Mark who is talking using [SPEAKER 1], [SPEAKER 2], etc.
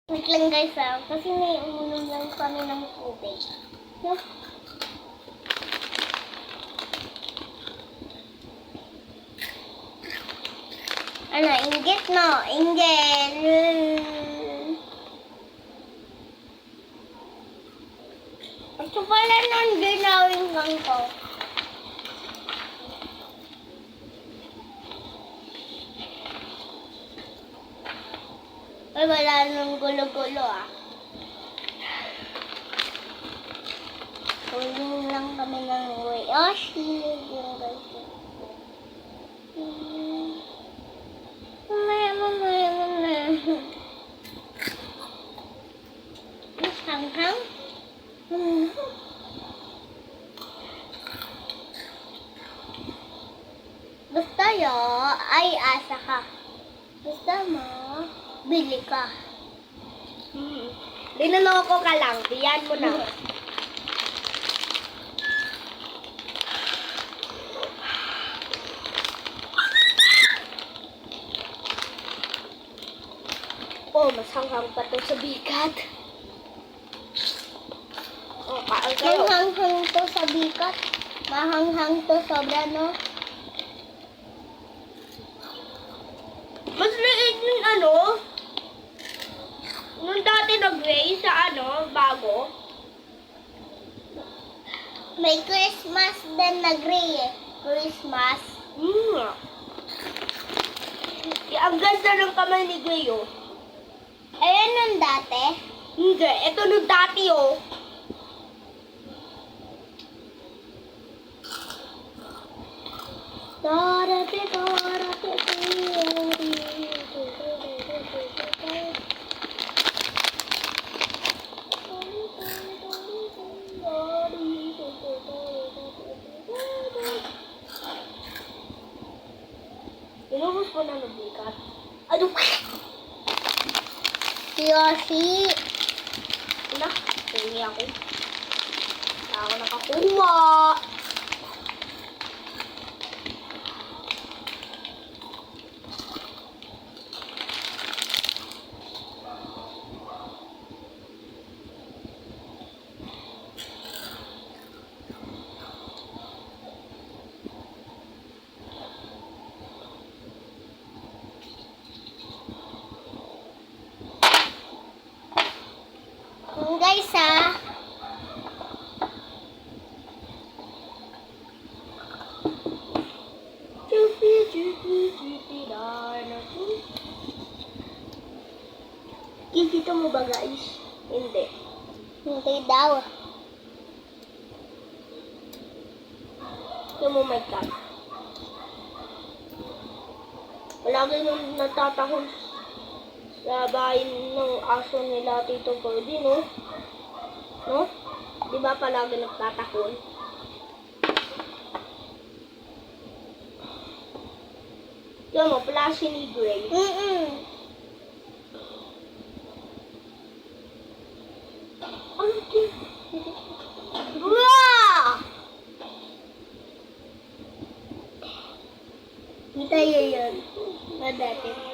[SPEAKER 1] Wait lang guys kasi may uminom lang kami ng tubig. No? Ano, inggit no? Inggit. Ito pala nang ginawin kang ko. Ay, wala nang gulo-gulo Tulong lang kami ng Yoshi. Mamaya. Hang-hang. Gusto yo, ay asa ka. Gusto mo, bili ka.
[SPEAKER 2] Linaloko ka lang, diyan mo na. Oh, mas hanghang pa to sa bigat. Oh, kaal kayo.
[SPEAKER 1] Mahanghang to sa bigat. Mahanghang to sobra, no?
[SPEAKER 2] Mas liit yung nung dati na gray sa bago.
[SPEAKER 1] May Christmas din na gray Christmas.
[SPEAKER 2] Ang ganda ng kamay ni Gray, oh.
[SPEAKER 1] Ayan nung dati.
[SPEAKER 2] Hindi, ito nung dati, oh. Inubos ko na ng bigat. Ano?
[SPEAKER 1] Yoshi.
[SPEAKER 2] Wala, tingin ako. Wala ako nakakuha.
[SPEAKER 1] Guys,
[SPEAKER 2] Kikita mo ba, guys? Hindi.
[SPEAKER 1] hindi daw.
[SPEAKER 2] Ito mo may cat. Palagi nung natatahol sa bahay ng aso nila Tito Gordy, no? No? Di ba palagi nagtatahol? Ito mo, plushie ni Gray. Ano ito?
[SPEAKER 1] Wow! Kita yun. Dati.